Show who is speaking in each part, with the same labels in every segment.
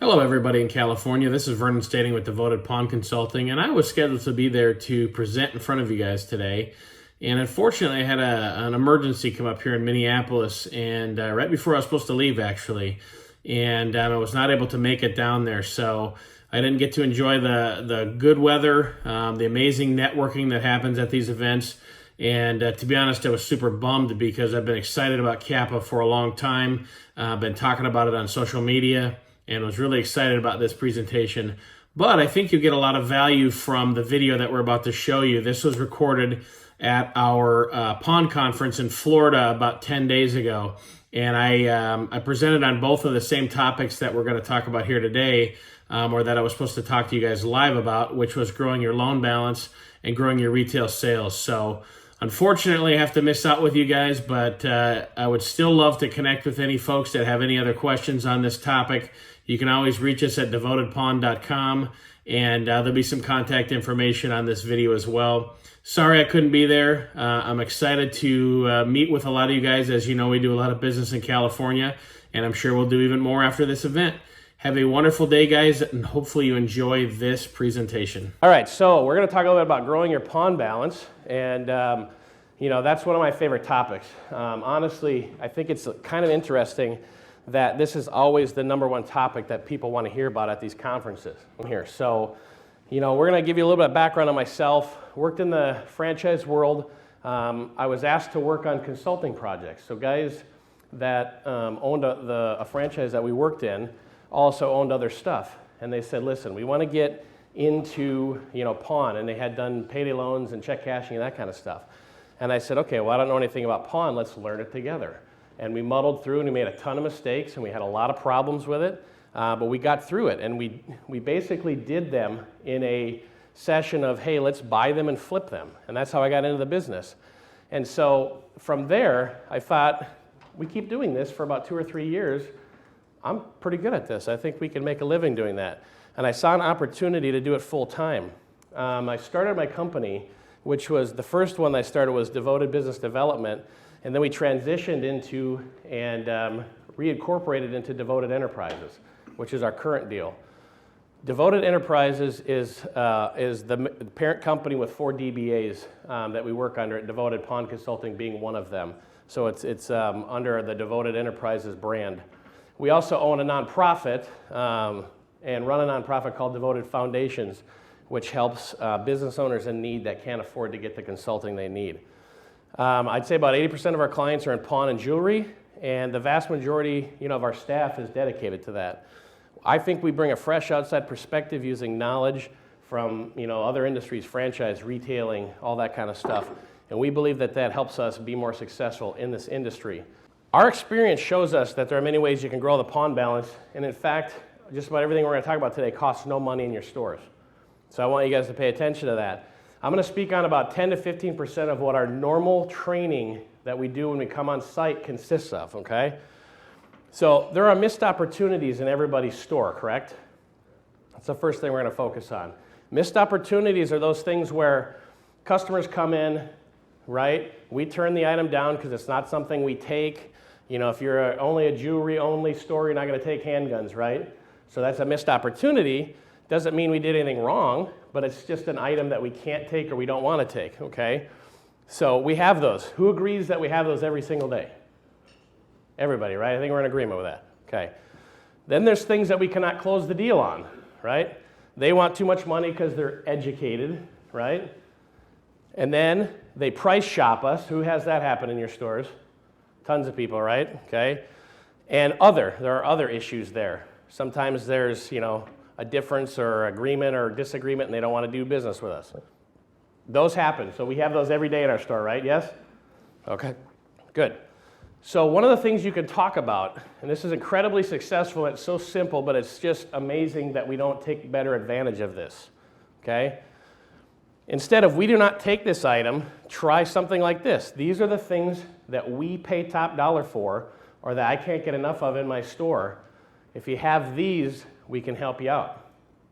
Speaker 1: Hello, everybody in California. This is Vernon Stading with Devoted Pawn Consulting, and I was scheduled to be there to present in front of you guys today. And unfortunately, I had an emergency come up here in Minneapolis, and right before I was supposed to leave, actually, and I was not able to make it down there. So I didn't get to enjoy the good weather, the amazing networking that happens at these events. And to be honest, I was super bummed because I've been excited about Capa for a long time. I've been talking about it on social media and was really excited about this presentation. But I think you get a lot of value from the video that we're about to show you. This was recorded at our pawn conference in Florida about 10 days ago. And I presented on both of the same topics that we're going to talk about here today, or that I was supposed to talk to you guys live about, which was growing your loan balance and growing your retail sales. So unfortunately, I have to miss out with you guys, but I would still love to connect with any folks that have any other questions on this topic. You can always reach us at devotedpawn.com, and there'll be some contact information on this video as well. Sorry I couldn't be there. I'm excited to meet with a lot of you guys. As you know, we do a lot of business in California, and I'm sure we'll do even more after this event. Have a wonderful day, guys, and hopefully you enjoy this presentation.
Speaker 2: All right, so we're going to talk a little bit about growing your pawn balance, and that's one of my favorite topics. Honestly, I think it's kind of interesting that this is always the number one topic that people want to hear about at these conferences here. So, we're going to give you a little bit of background on myself. Worked in the franchise world. I was asked to work on consulting projects. So guys that owned a franchise that we worked in also owned other stuff. And they said, listen, we want to get into pawn. And they had done payday loans and check cashing and that kind of stuff. And I said, okay, well, I don't know anything about pawn. Let's learn it together. And we muddled through, and we made a ton of mistakes, and we had a lot of problems with it. But we got through it, and we basically did them in a session of, hey, let's buy them and flip them. And that's how I got into the business. And so from there, I thought, we keep doing this for about 2 or 3 years. I'm pretty good at this. I think we can make a living doing that. And I saw an opportunity to do it full time. I started my company, which was the first one I started was Devoted Business Development. And then we transitioned into and reincorporated into Devoted Enterprises, which is our current deal. Devoted Enterprises is the parent company with 4 DBAs that we work under, Devoted Pawn Consulting being one of them. So it's under the Devoted Enterprises brand. We also own a nonprofit and run a nonprofit called Devoted Foundations, which helps business owners in need that can't afford to get the consulting they need. I'd say about 80% of our clients are in pawn and jewelry, and the vast majority, of our staff is dedicated to that. I think we bring a fresh outside perspective using knowledge from, other industries, franchise, retailing, all that kind of stuff. And we believe that helps us be more successful in this industry. Our experience shows us that there are many ways you can grow the pawn balance, and in fact, just about everything we're going to talk about today costs no money in your stores. So I want you guys to pay attention to that. I'm going to speak on about 10 to 15% of what our normal training that we do when we come on site consists of, okay? So there are missed opportunities in everybody's store, correct? That's the first thing we're going to focus on. Missed opportunities are those things where customers come in, right? We turn the item down because it's not something we take. If you're only a jewelry-only store, you're not going to take handguns, right? So that's a missed opportunity. Doesn't mean we did anything wrong, but it's just an item that we can't take or we don't want to take, okay? So we have those. Who agrees that we have those every single day? Everybody, right? I think we're in agreement with that, okay? Then there's things that we cannot close the deal on, right? They want too much money because they're educated, right? And then they price shop us. Who has that happen in your stores? Tons of people, right? Okay. And there are other issues there. Sometimes there's, a difference or agreement or disagreement and they don't want to do business with us. Those happen. So we have those every day in our store, right? Yes? Okay. Good. So one of the things you can talk about, and this is incredibly successful, it's so simple, but it's just amazing that we don't take better advantage of this. Okay? Instead of, we do not take this item, try something like this. These are the things that we pay top dollar for, or that I can't get enough of in my store. If you have these, we can help you out,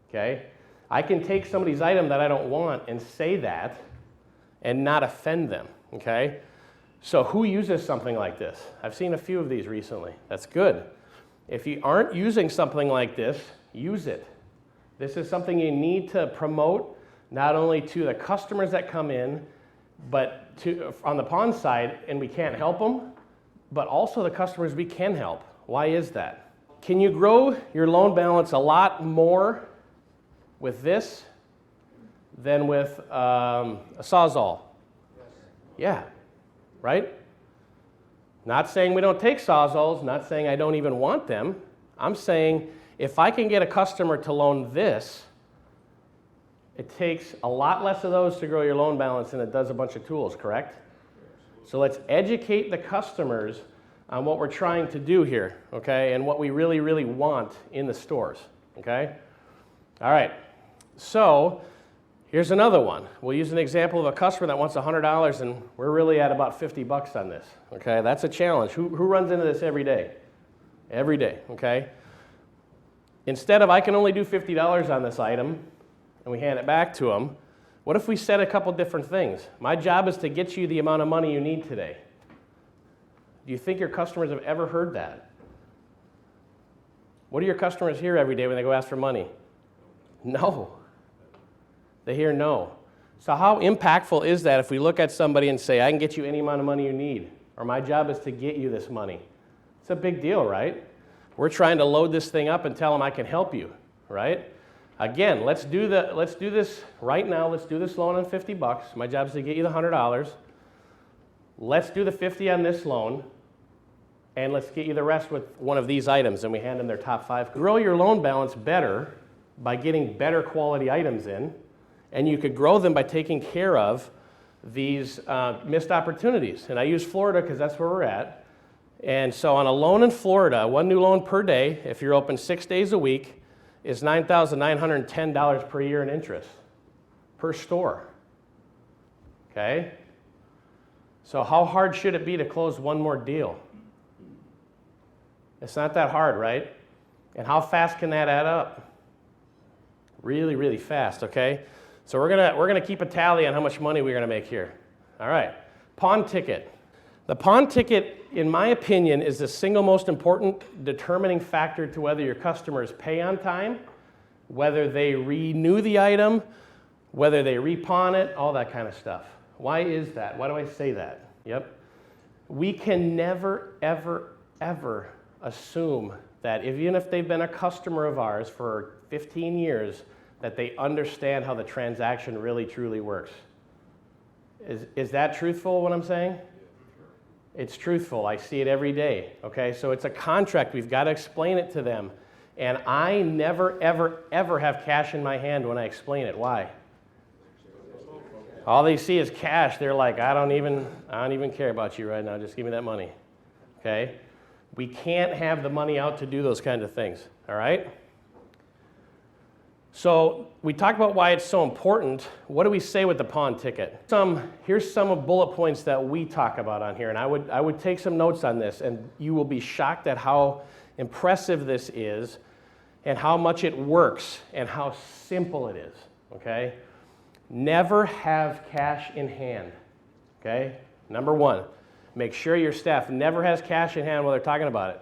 Speaker 2: okay? I can take somebody's item that I don't want and say that and not offend them, okay? So who uses something like this? I've seen a few of these recently. That's good. If you aren't using something like this, use it. This is something you need to promote not only to the customers that come in, but on the pond side, and we can't help them, but also the customers we can help. Why is that? Can you grow your loan balance a lot more with this than with a Sawzall? Yeah, right? Not saying we don't take Sawzalls, not saying I don't even want them. I'm saying if I can get a customer to loan this, it takes a lot less of those to grow your loan balance than it does a bunch of tools, correct? So let's educate the customers on what we're trying to do here, okay, and what we really, really want in the stores, okay? All right, so here's another one. We'll use an example of a customer that wants $100 and we're really at about 50 bucks on this, okay? That's a challenge. Who runs into this every day? Every day, okay? Instead of I can only do $50 on this item and we hand it back to them, what if we said a couple different things? My job is to get you the amount of money you need today. Do you think your customers have ever heard that? What do your customers hear every day when they go ask for money? No. They hear no. So how impactful is that if we look at somebody and say, I can get you any amount of money you need, or my job is to get you this money? It's a big deal, right? We're trying to load this thing up and tell them I can help you, right? Again, let's do this right now. Let's do this loan on 50 bucks. My job is to get you the $100. Let's do the 50 on this loan, and let's get you the rest with one of these items, and we hand them their top 5. Grow your loan balance better by getting better quality items in, and you could grow them by taking care of these missed opportunities. And I use Florida because that's where we're at. And so on a loan in Florida, one new loan per day, if you're open 6 days a week, is $9,910 per year in interest per store. Okay? So how hard should it be to close one more deal? It's not that hard, right? And how fast can that add up? Really, really fast, okay? So we're gonna keep a tally on how much money we're gonna make here. All right, pawn ticket. The pawn ticket, in my opinion, is the single most important determining factor to whether your customers pay on time, whether they renew the item, whether they repawn it, all that kind of stuff. Why is that? Why do I say that? Yep. We can never, ever, ever assume that even if they've been a customer of ours for 15 years, that they understand how the transaction really, truly works. Is that truthful, what I'm saying? It's truthful. I see it every day, okay? So it's a contract. We've got to explain it to them. And I never, ever, ever have cash in my hand when I explain it. Why? All they see is cash. They're like, I don't even care about you right now. Just give me that money, okay? We can't have the money out to do those kind of things, all right? So we talked about why it's so important. What do we say with the pawn ticket? Here's some of bullet points that we talk about on here, and I would take some notes on this, and you will be shocked at how impressive this is and how much it works and how simple it is, okay? Never have cash in hand, okay? Number one, make sure your staff never has cash in hand while they're talking about it.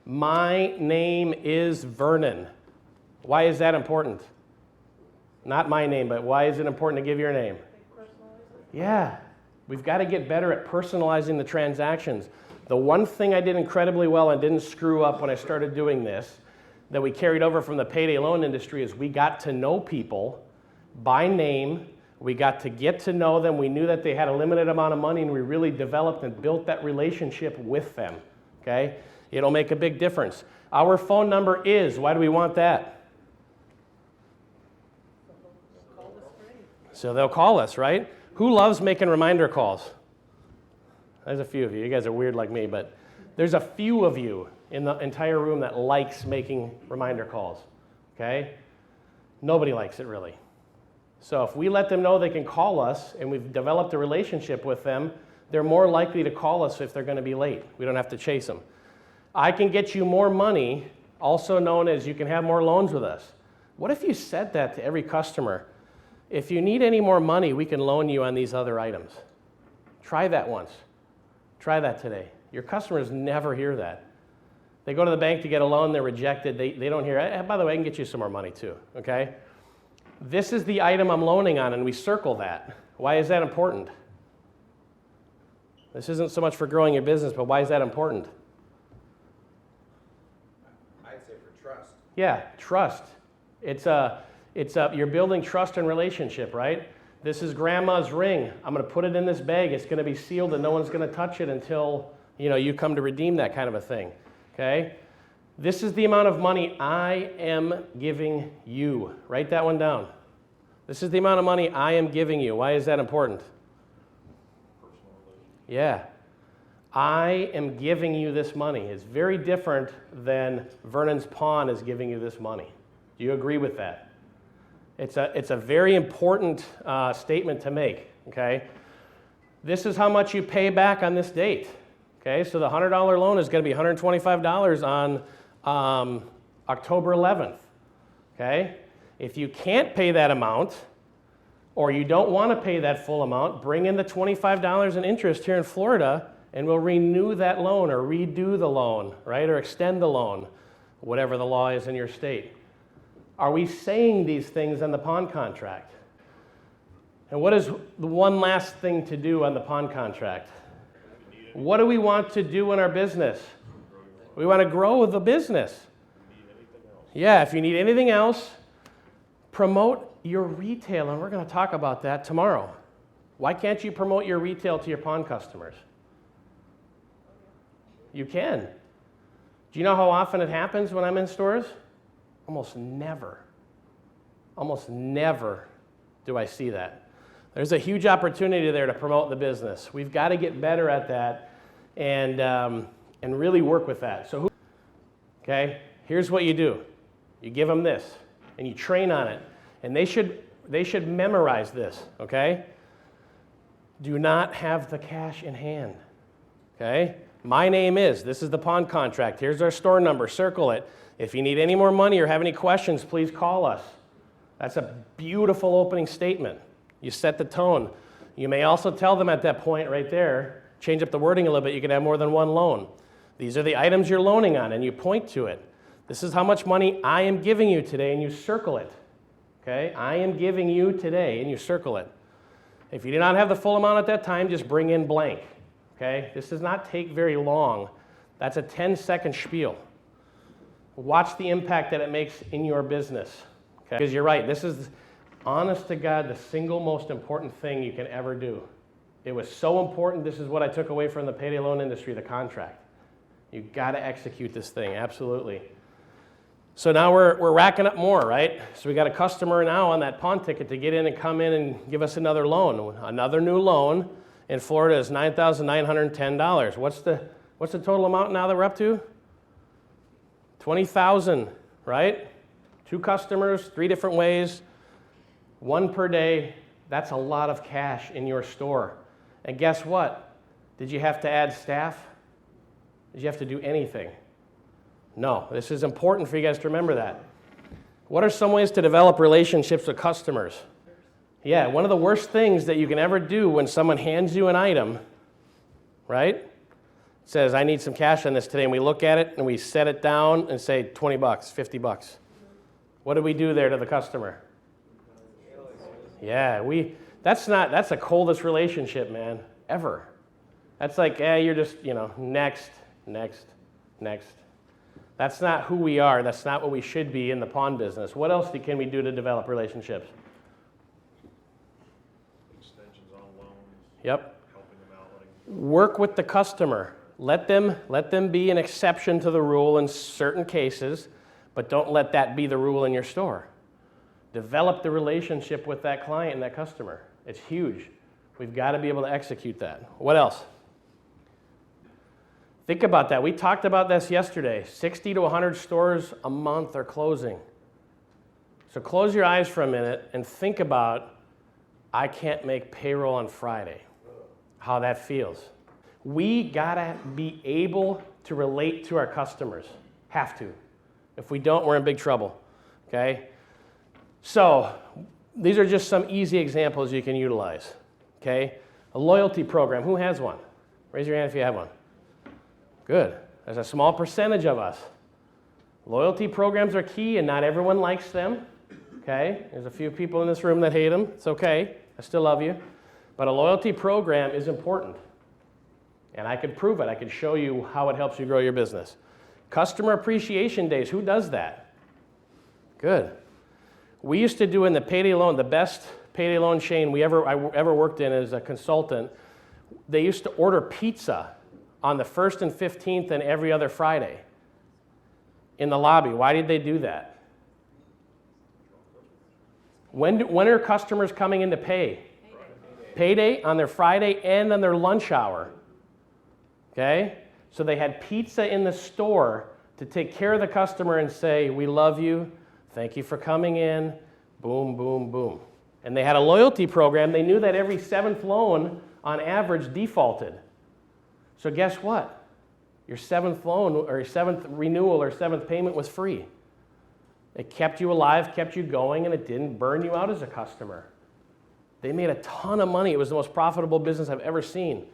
Speaker 2: My name is Vernon. Why is that important? Not my name, but why is it important to give your name? Yeah, we've got to get better at personalizing the transactions. The one thing I did incredibly well and didn't screw up when I started doing this, that we carried over from the payday loan industry, is we got to know people by name. We got to get to know them. We knew that they had a limited amount of money, and we really developed and built that relationship with them, okay? It'll make a big difference. Our phone number is, why do we want that? So they'll call us, right? Who loves making reminder calls? There's a few of you. You guys are weird like me, but there's a few of you in the entire room that likes making reminder calls, okay? Nobody likes it, really. So if we let them know they can call us and we've developed a relationship with them, they're more likely to call us if they're going to be late. We don't have to chase them. I can get you more money, also known as you can have more loans with us. What if you said that to every customer? If you need any more money, we can loan you on these other items. Try that once. Try that today. Your customers never hear that. They go to the bank to get a loan, they're rejected, they don't hear, by the way, I can get you some more money too, okay? This is the item I'm loaning on, and we circle that. Why is that important? This isn't so much for growing your business, but why is that important?
Speaker 3: I'd say for trust.
Speaker 2: Yeah, trust. You're building trust and relationship, right? This is grandma's ring. I'm going to put it in this bag. It's going to be sealed, and no one's going to touch it until you come to redeem that kind of a thing. Okay? This is the amount of money I am giving you. Write that one down. This is the amount of money I am giving you. Why is that important? Yeah. I am giving you this money. It's very different than Vernon's pawn is giving you this money. Do you agree with that? It's a very important statement to make, okay? This is how much you pay back on this date, okay? So the $100 loan is going to be $125 on October 11th, okay? If you can't pay that amount, or you don't want to pay that full amount, bring in the $25 in interest here in Florida, and we'll renew that loan or redo the loan, right? Or extend the loan, whatever the law is in your state. Are we saying these things on the pawn contract? And what is the one last thing to do on the pawn contract? What do we want to do in our business? We want to grow the business. Yeah, if you need anything else, promote your retail, and we're going to talk about that tomorrow. Why can't you promote your retail to your pawn customers? You can. Do you know how often it happens when I'm in stores? Almost never do I see that. There's a huge opportunity there to promote the business. We've got to get better at that and really work with that. So, okay, here's what you do. You give them this, and you train on it. And they should memorize this, okay? Do not have the cash in hand, okay? My name is, this is the pawn contract. Here's our store number, circle it. If you need any more money or have any questions, please call us. That's a beautiful opening statement. You set the tone. You may also tell them at that point right there, change up the wording a little bit, you can have more than one loan. These are the items you're loaning on, and you point to it. This is how much money I am giving you today, and you circle it. Okay, I am giving you today, and you circle it. If you do not have the full amount at that time, just bring in blank. Okay, this does not take very long. That's a 10-second spiel. Watch the impact that it makes in your business. Okay, because you're right, this is, honest to God, the single most important thing you can ever do. It was so important, this is what I took away from the payday loan industry, the contract. You've got to execute this thing, absolutely. So now we're racking up more, right? So we got a customer now on that pawn ticket to get in and come in and give us another loan. Another new loan in Florida is $9,910. What's the total amount now that we're up to? $20,000, right? 2 customers, 3 different ways, 1 per day. That's a lot of cash in your store. And guess what? Did you have to add staff? Did you have to do anything? No, this is important for you guys to remember that. What are some ways to develop relationships with customers? Yeah, one of the worst things that you can ever do when someone hands you an item, right? Says, I need some cash on this today, and we look at it and we set it down and say $20, $50. What do we do there to the customer? Yeah, that's the coldest relationship, man, ever. That's like, you're just, next. That's not who we are. That's not what we should be in the pawn business. What else can we do to develop relationships?
Speaker 3: Extensions on loans.
Speaker 2: Yep.
Speaker 3: Helping them out.
Speaker 2: Work with the customer. Let them be an exception to the rule in certain cases, but don't let that be the rule in your store. Develop the relationship with that client and that customer. It's huge. We've got to be able to execute that. What else? Think about that. We talked about this yesterday. 60 to 100 stores a month are closing. So close your eyes for a minute and think about, I can't make payroll on Friday, how that feels. We gotta be able to relate to our customers. Have to. If we don't, we're in big trouble, okay? So these are just some easy examples you can utilize, okay? A loyalty program, who has one? Raise your hand if you have one. Good. There's a small percentage of us. Loyalty programs are key, and not everyone likes them. Okay? There's a few people in this room that hate them. It's okay. I still love you. But a loyalty program is important. And I could prove it. I could show you how it helps you grow your business. Customer appreciation days. Who does that? Good. We used to do in the payday loan, the best payday loan chain I ever worked in as a consultant. They used to order pizza on the 1st and 15th and every other Friday in the lobby. Why did they do that? When are customers coming in to pay? Payday on their Friday and on their lunch hour. Okay? So they had pizza in the store to take care of the customer and say, we love you, thank you for coming in, boom, boom, boom. And they had a loyalty program. They knew that every 7th loan on average defaulted. So guess what? Your 7th loan or your 7th renewal or 7th payment was free. It kept you alive, kept you going, and it didn't burn you out as a customer. They made a ton of money. It was the most profitable business I've ever seen.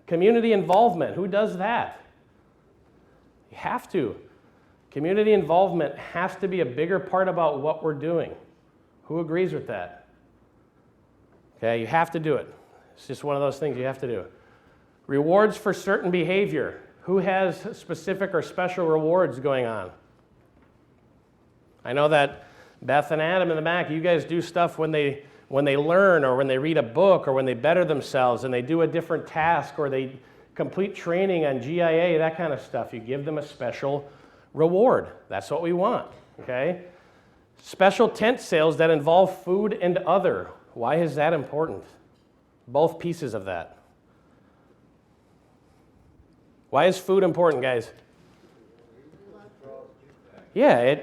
Speaker 2: Community involvement. Who does that? You have to. Community involvement has to be a bigger part about what we're doing. Who agrees with that? Okay, you have to do it. It's just one of those things you have to do. Rewards for certain behavior. Who has specific or special rewards going on? I know that Beth and Adam in the back, you guys do stuff when they learn or when they read a book or when they better themselves and they do a different task or they complete training on GIA, that kind of stuff. You give them a special reward. That's what we want, okay? Special tent sales that involve food and other. Why is that important? Both pieces of that. Why is food important, guys? Yeah,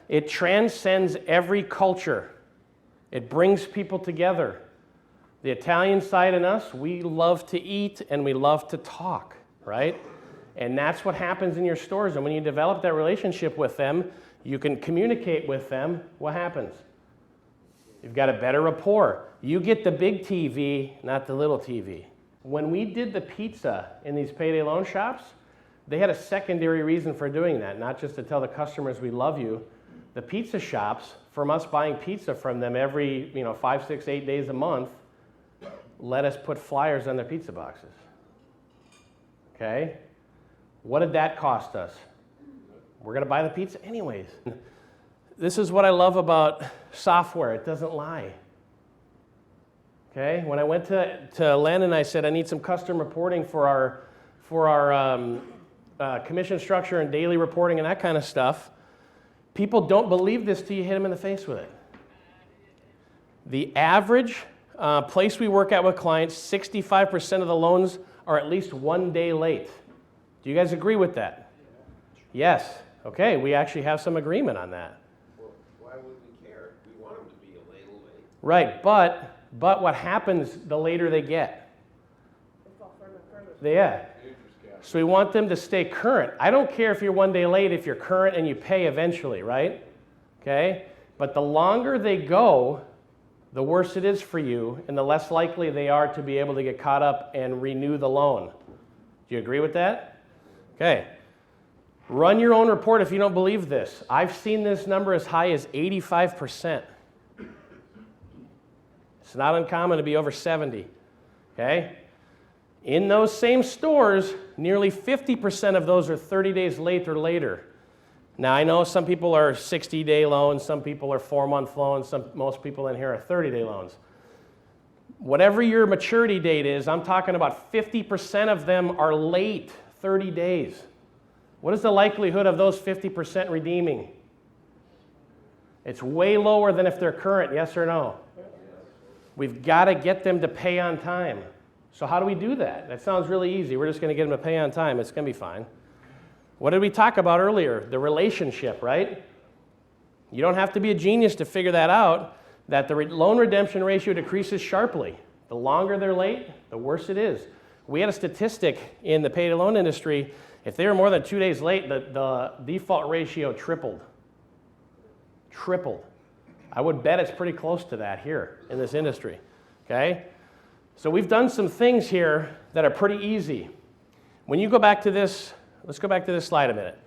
Speaker 2: it transcends every culture. It brings people together. The Italian side in us, we love to eat and we love to talk, right? And that's what happens in your stores. And when you develop that relationship with them, you can communicate with them. What happens? You've got a better rapport. You get the big TV, not the little TV. When we did the pizza in these payday loan shops, they had a secondary reason for doing that, not just to tell the customers we love you. The pizza shops, from us buying pizza from them every 5, 6, 8 days a month, let us put flyers on their pizza boxes. Okay? What did that cost us? We're going to buy the pizza anyways. This is what I love about software. It doesn't lie. Okay? When I went to Len and I said, I need some custom reporting for our commission structure and daily reporting and that kind of stuff, people don't believe this till you hit them in the face with it. The average place we work at with clients, 65% of the loans are at least 1 day late. Do you guys agree with that? Yes. Okay, we actually have some agreement on that.
Speaker 3: Well, why would we care? We want them to be a little late.
Speaker 2: Right, but what happens the later they get? Yeah. So we want them to stay current. I don't care if you're 1 day late if you're current and you pay eventually, right? Okay? But the longer they go, the worse it is for you and the less likely they are to be able to get caught up and renew the loan. Do you agree with that? Okay. Run your own report if you don't believe this. I've seen this number as high as 85%. It's not uncommon to be over 70. Okay? In those same stores, nearly 50% of those are 30 days late or later. Now, I know some people are 60-day loans, some people are 4-month loans, most people in here are 30-day loans. Whatever your maturity date is, I'm talking about 50% of them are late 30 days. What is the likelihood of those 50% redeeming? It's way lower than if they're current, yes or no? We've got to get them to pay on time. So how do we do that? That sounds really easy. We're just going to get them to pay on time. It's going to be fine. What did we talk about earlier? The relationship, right? You don't have to be a genius to figure that out, that the loan redemption ratio decreases sharply. The longer they're late, the worse it is. We had a statistic in the payday loan industry. If they were more than 2 days late, the default ratio tripled. Tripled. I would bet it's pretty close to that here in this industry. Okay? So we've done some things here that are pretty easy. When you go back to this Let's go back to this slide a minute.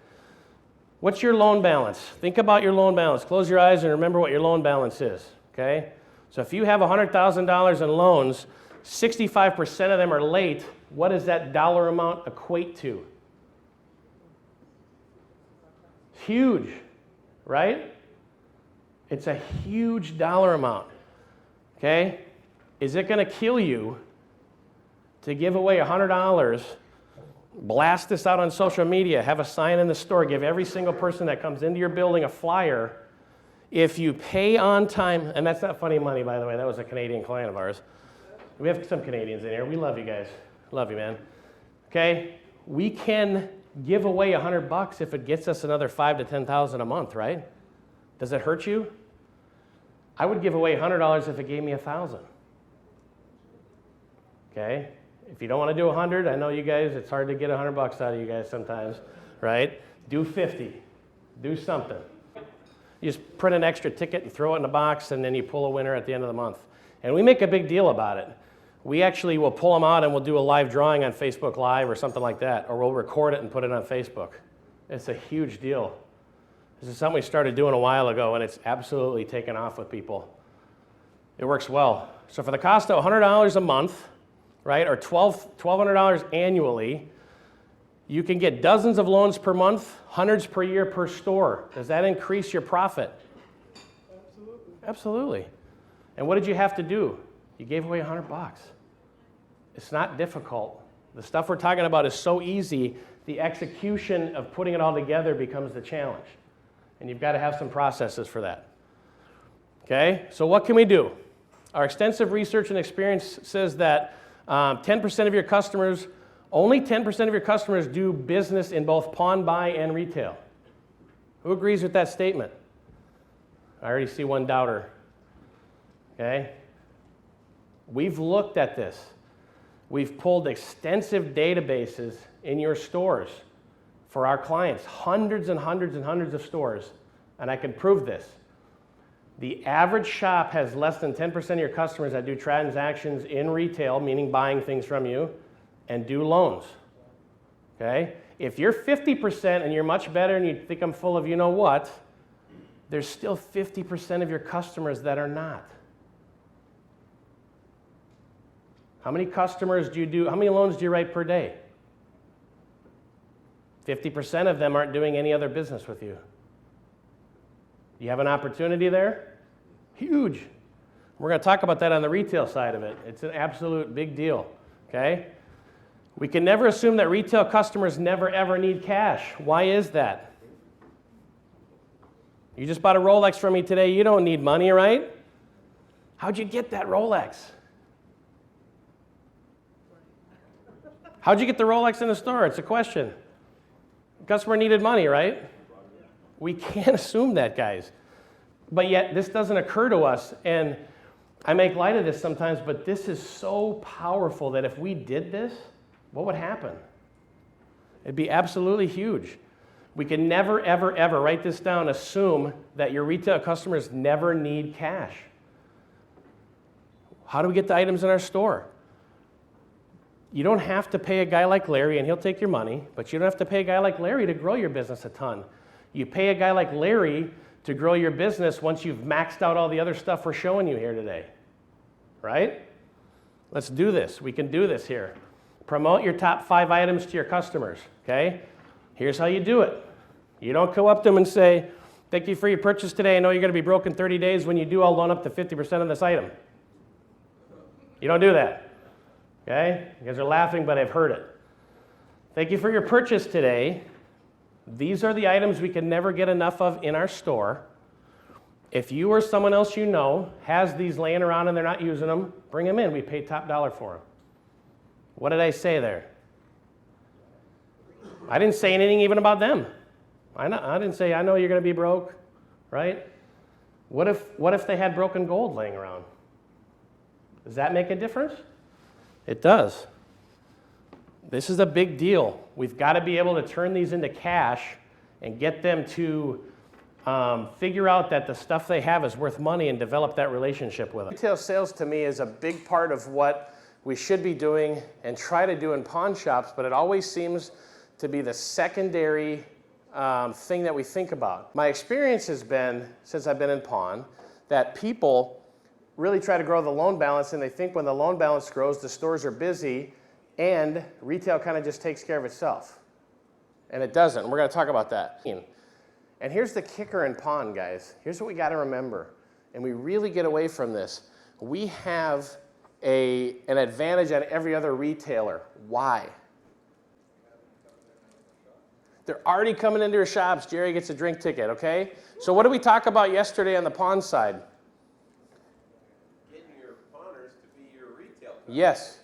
Speaker 2: What's your loan balance? Think about your loan balance. Close your eyes and remember what your loan balance is, okay? So if you have $100,000 in loans, 65% of them are late. What does that dollar amount equate to? Huge, right? It's a huge dollar amount, okay? Is it going to kill you to give away $100, blast this out on social media, have a sign in the store, give every single person that comes into your building a flyer? If you pay on time, and that's not funny money, by the way, that was a Canadian client of ours. We have some Canadians in here. We love you guys. Love you, man. Okay? We can give away $100 if it gets us another $5,000 to $10,000 a month, right? Does it hurt you? I would give away $100 if it gave me $1,000. Okay? If you don't want to do 100, I know you guys, it's hard to get $100 out of you guys sometimes, right? Do 50. Do something. You just print an extra ticket and throw it in a box, and then you pull a winner at the end of the month. And we make a big deal about it. We actually will pull them out and we'll do a live drawing on Facebook Live or something like that, or we'll record it and put it on Facebook. It's a huge deal. This is something we started doing a while ago, and it's absolutely taken off with people. It works well. So for the cost of $100 a month, right, or $1,200 annually, you can get dozens of loans per month, hundreds per year per store. Does that increase your profit?
Speaker 4: Absolutely.
Speaker 2: Absolutely. And what did you have to do? You gave away $100. It's not difficult. The stuff we're talking about is so easy, the execution of putting it all together becomes the challenge. And you've got to have some processes for that. Okay, so what can we do? Our extensive research and experience says that 10% of your customers, only 10% of your customers do business in both pawn, buy, and retail. Who agrees with that statement? I already see one doubter. Okay? We've looked at this. We've pulled extensive databases in your stores for our clients, hundreds and hundreds and hundreds of stores, and I can prove this. The average shop has less than 10% of your customers that do transactions in retail, meaning buying things from you, and do loans. Okay? If you're 50% and you're much better and you think I'm full of you know what, there's still 50% of your customers that are not. How many customers do you do, how many loans do you write per day? 50% of them aren't doing any other business with you. You have an opportunity there? Huge. We're going to talk about that on the retail side of it. It's an absolute big deal, okay? We can never assume that retail customers never ever need cash. Why is that? You just bought a Rolex from me today. You don't need money, right? How'd you get that Rolex? How'd you get the Rolex in the store? It's a question. The customer needed money, right? We can't assume that, guys. But yet, this doesn't occur to us, and I make light of this sometimes, but this is so powerful that if we did this, what would happen? It'd be absolutely huge. We can never, ever, ever, write this down, assume that your retail customers never need cash. How do we get the items in our store? You don't have to pay a guy like Larry, and he'll take your money, but you don't have to pay a guy like Larry to grow your business a ton. You pay a guy like Larry to grow your business once you've maxed out all the other stuff we're showing you here today, right? Let's do this. We can do this here. Promote your top 5 items to your customers, okay? Here's how you do it. You don't go up to them and say, thank you for your purchase today. I know you're going to be broke in 30 days. When you do, I'll loan up to 50% of this item. You don't do that. Okay? You guys are laughing, but I've heard it. Thank you for your purchase today. These are the items we can never get enough of in our store. If you or someone else you know has these laying around and they're not using them, bring them in. We pay top dollar for them. What did I say there? I didn't say anything even about them. I didn't say, I know you're going to be broke, right? What if they had broken gold laying around? Does that make a difference? It does. This is a big deal. We've got to be able to turn these into cash and get them to figure out that the stuff they have is worth money and develop that relationship with them. Retail sales to me is a big part of what we should be doing and try to do in pawn shops, but it always seems to be the secondary thing that we think about. My experience has been, since I've been in pawn, that people really try to grow the loan balance, and they think when the loan balance grows, the stores are busy, and retail kind of just takes care of itself. And it doesn't. We're going to talk about that. And here's the kicker in pawn, guys. Here's what we got to remember, and we really get away from this. We have an advantage on every other retailer. Why? They're already coming into your shops. Jerry gets a drink ticket, okay? So what did we talk about yesterday on the pawn side?
Speaker 3: Getting your pawners to be your retail customers.
Speaker 2: Yes.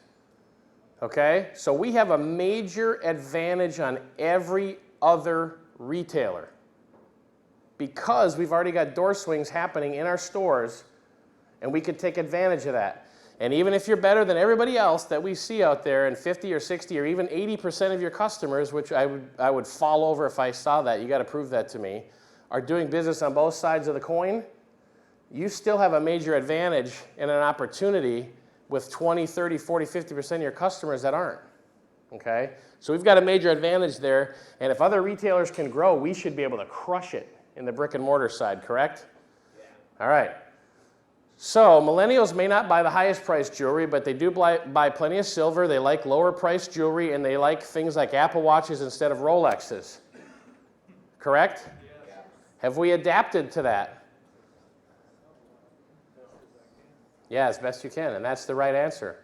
Speaker 2: Okay, so we have a major advantage on every other retailer because we've already got door swings happening in our stores, and we could take advantage of that. And even if you're better than everybody else that we see out there, and 50 or 60 or even 80% of your customers, which I would fall over if I saw that, you got to prove that to me, are doing business on both sides of the coin, you still have a major advantage and an opportunity with 20, 30, 40, 50% of your customers that aren't, okay? So we've got a major advantage there, and if other retailers can grow, we should be able to crush it in the brick and mortar side, correct? Yeah. All right. So millennials may not buy the highest priced jewelry, but they do buy plenty of silver. They like lower priced jewelry, and they like things like Apple Watches instead of Rolexes, correct? Yeah. Have we adapted to that? Yeah, as best you can, and that's the right answer.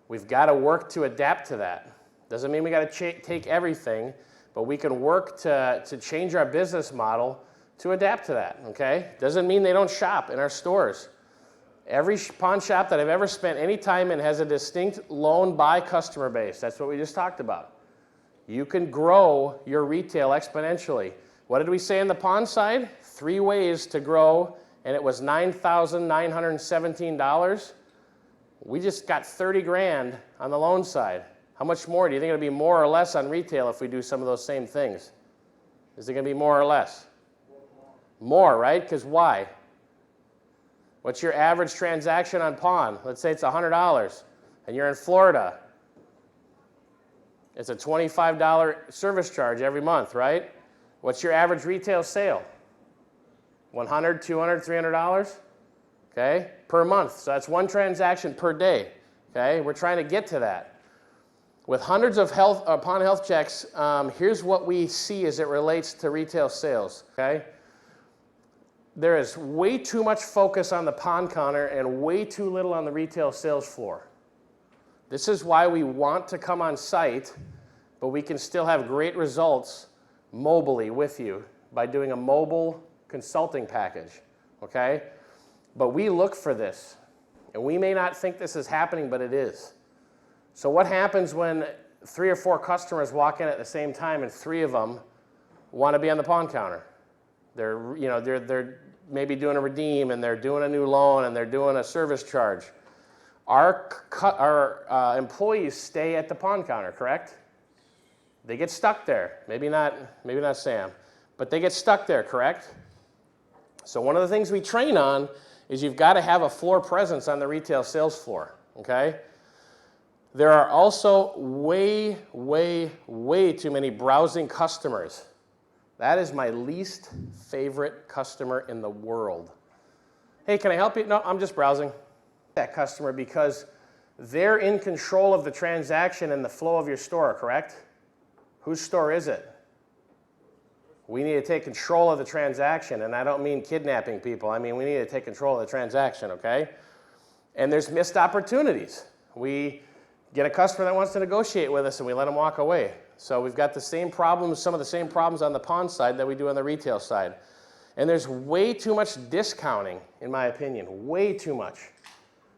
Speaker 2: We've got to work to adapt to that. Doesn't mean we got to take everything, but we can work to change our business model to adapt to that, okay? Doesn't mean they don't shop in our stores. Every pawn shop that I've ever spent any time in has a distinct loan buy customer base. That's what we just talked about. You can grow your retail exponentially. What did we say on the pawn side? 3 ways to grow, and it was $9,917. We just got 30 grand on the loan side. How much more? Do you think it'll be more or less on retail if we do some of those same things? Is it going to be more or less? More, right? Because why? What's your average transaction on pawn? Let's say it's $100, and you're in Florida. It's a $25 service charge every month, right? What's your average retail sale? $100, $200, $300, okay, per month. So that's one transaction per day, okay? We're trying to get to that. With hundreds of pawn health checks, here's what we see as it relates to retail sales, okay? There is way too much focus on the pawn counter and way too little on the retail sales floor. This is why we want to come on site, but we can still have great results mobily with you by doing a mobile consulting package, okay? But we look for this, and we may not think this is happening, but it is. So what happens when 3 or 4 customers walk in at the same time and 3 of them want to be on the pawn counter? They're maybe doing a redeem, and they're doing a new loan, and they're doing a service charge. Our employees stay at the pawn counter, correct? They get stuck there. Maybe not Sam, but they get stuck there, correct? So one of the things we train on is you've got to have a floor presence on the retail sales floor, okay? There are also way, way, way too many browsing customers. That is my least favorite customer in the world. Hey, can I help you? No, I'm just browsing. That customer, because they're in control of the transaction and the flow of your store, correct? Whose store is it? We need to take control of the transaction, and I don't mean kidnapping people. I mean we need to take control of the transaction, okay? And there's missed opportunities. We get a customer that wants to negotiate with us, and we let them walk away. So we've got the same problems, some of the same problems on the pawn side that we do on the retail side. And there's way too much discounting, in my opinion, way too much.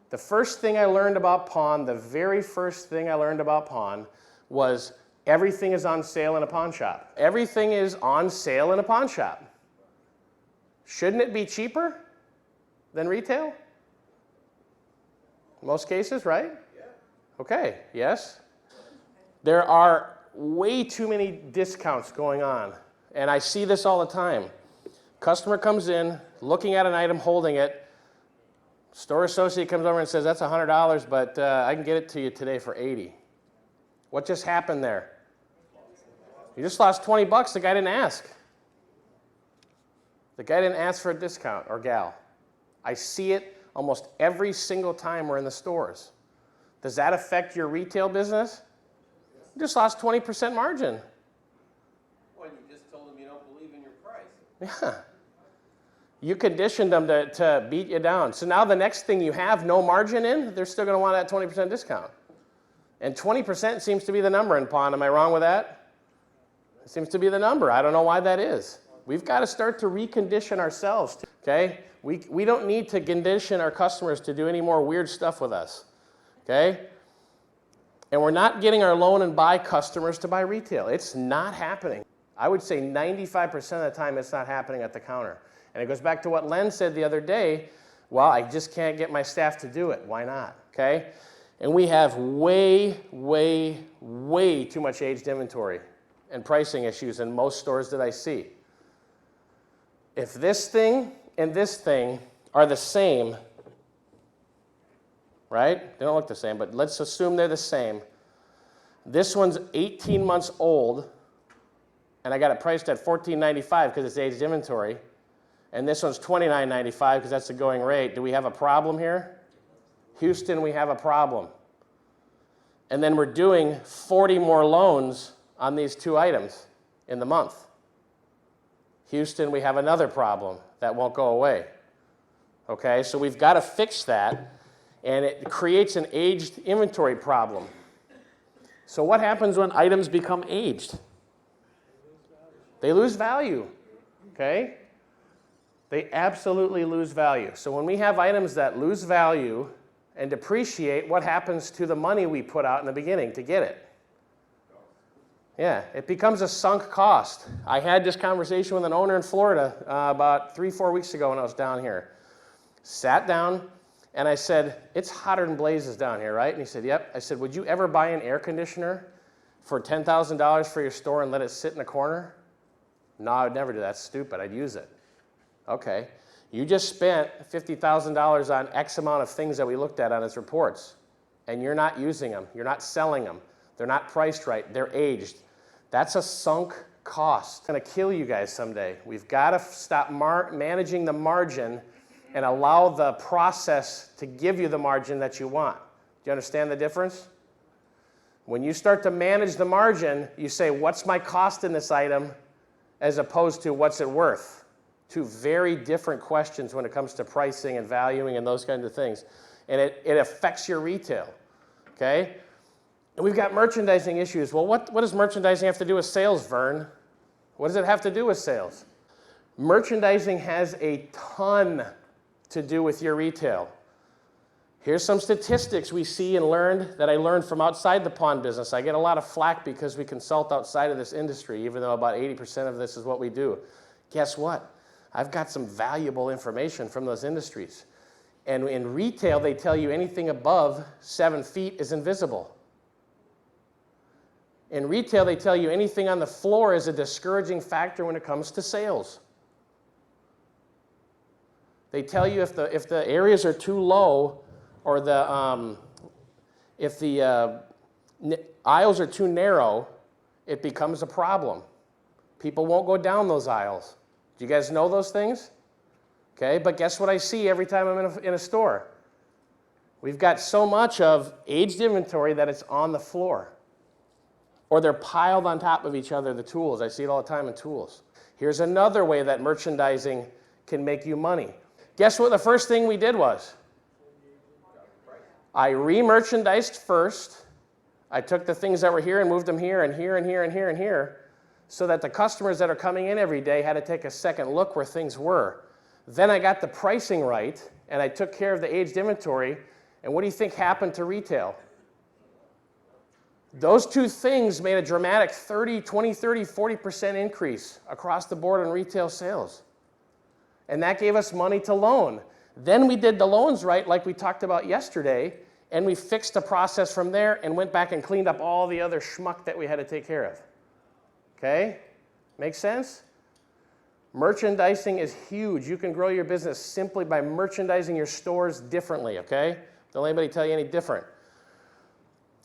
Speaker 2: The first thing I learned about pawn, the very first thing I learned about pawn was everything is on sale in a pawn shop. Everything is on sale in a pawn shop. Shouldn't it be cheaper than retail? In most cases, right? Yeah. Okay, yes. There are way too many discounts going on, and I see this all the time. Customer comes in, looking at an item, holding it. Store associate comes over and says, that's $100, but I can get it to you today for $80. What just happened there? You just lost 20 bucks. The guy didn't ask. The guy didn't ask for a discount, or gal. I see it almost every single time we're in the stores. Does that affect your retail business? You just lost 20% margin.
Speaker 3: Well, you just told them you don't believe in your price.
Speaker 2: Yeah. You conditioned them to beat you down. So now the next thing you have no margin in, they're still going to want that 20% discount. And 20% seems to be the number in pawn. Am I wrong with that? It seems to be the number. I don't know why that is. We've got to start to recondition ourselves. Okay? We don't need to condition our customers to do any more weird stuff with us. Okay? And we're not getting our loan and buy customers to buy retail. It's not happening. I would say 95% of the time it's not happening at the counter. And it goes back to what Len said the other day. Well, I just can't get my staff to do it. Why not? Okay? And we have way, way, way too much aged inventory and pricing issues in most stores that I see. If this thing and this thing are the same, right? They don't look the same, but let's assume they're the same. This one's 18 months old, and I got it priced at $14.95 because it's aged inventory. And this one's $29.95 because that's the going rate. Do we have a problem here? Houston, we have a problem. And then we're doing 40 more loans on these two items in the month. Houston, we have another problem that won't go away. Okay, so we've got to fix that, and it creates an aged inventory problem. So what happens when items become aged? They lose value. Okay? They absolutely lose value. So when we have items that lose value and depreciate, what happens to the money we put out in the beginning to get it? Yeah, it becomes a sunk cost. I had this conversation with an owner in Florida about 3-4 weeks ago when I was down here. Sat down, and I said, it's hotter than blazes down here, right? And he said, yep. I said, would you ever buy an air conditioner for $10,000 for your store and let it sit in a corner? No, I would never do that. That's stupid. I'd use it. Okay. You just spent $50,000 on X amount of things that we looked at on his reports, and you're not using them. You're not selling them. They're not priced right. They're aged. That's a sunk cost. It's going to kill you guys someday. We've got to stop managing the margin and allow the process to give you the margin that you want. Do you understand the difference? When you start to manage the margin, you say, what's my cost in this item, as opposed to what's it worth? Two very different questions when it comes to pricing and valuing and those kinds of things. And it affects your retail. Okay? And we've got merchandising issues. Well, what does merchandising have to do with sales, Vern? What does it have to do with sales? Merchandising has a ton to do with your retail. Here's some statistics we see and that I learned from outside the pawn business. I get a lot of flack because we consult outside of this industry, even though about 80% of this is what we do. Guess what? I've got some valuable information from those industries. And in retail, they tell you anything above 7 feet is invisible. In retail, they tell you anything on the floor is a discouraging factor when it comes to sales. They tell you if the areas are too low, or if the aisles are too narrow, it becomes a problem. People won't go down those aisles. Do you guys know those things? Okay, but guess what I see every time I'm in a store? We've got so much of aged inventory that it's on the floor. Or they're piled on top of each other, the tools. I see it all the time in tools. Here's another way that merchandising can make you money. Guess what the first thing we did was? I re-merchandised first. I took the things that were here and moved them here and here and here and here and here, so that the customers that are coming in every day had to take a second look where things were. Then I got the pricing right, and I took care of the aged inventory, and what do you think happened to retail? Those two things made a dramatic 20, 30, 40% increase across the board in retail sales. And that gave us money to loan. Then we did the loans right, like we talked about yesterday, and we fixed the process from there and went back and cleaned up all the other schmuck that we had to take care of. Okay? Make sense? Merchandising is huge. You can grow your business simply by merchandising your stores differently, okay? Don't let anybody tell you any different.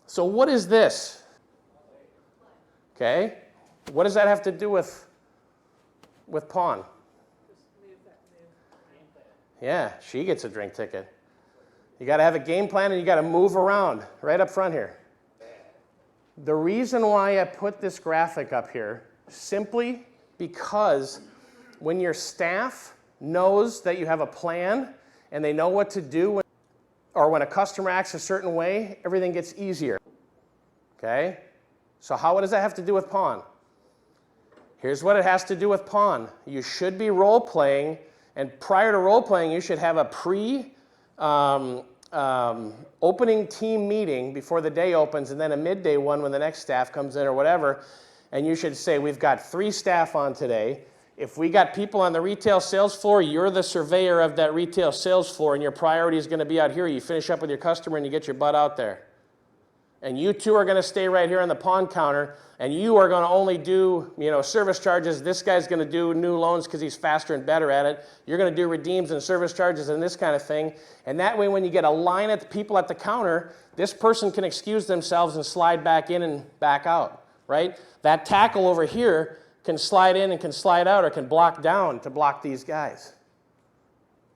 Speaker 2: So what is this? Okay? What does that have to do with pawn? Yeah, she gets a drink ticket. You got to have a game plan and you got to move around right up front here. The reason why I put this graphic up here, simply because when your staff knows that you have a plan and they know what to do, or when a customer acts a certain way, everything gets easier. Okay? So how does that have to do with pawn? Here's what it has to do with pawn. You should be role-playing, and prior to role-playing, you should have a opening team meeting before the day opens, and then a midday one when the next staff comes in or whatever, and you should say, we've got 3 staff on today. If we got people on the retail sales floor, you're the surveyor of that retail sales floor, and your priority is going to be out here. You finish up with your customer and you get your butt out there. And you two are going to stay right here on the pawn counter, and you are going to only do, service charges. This guy's going to do new loans because he's faster and better at it. You're going to do redeems and service charges and this kind of thing. And that way, when you get a line at the people at the counter, this person can excuse themselves and slide back in and back out, right? That tackle over here can slide in and can slide out or can block down to block these guys.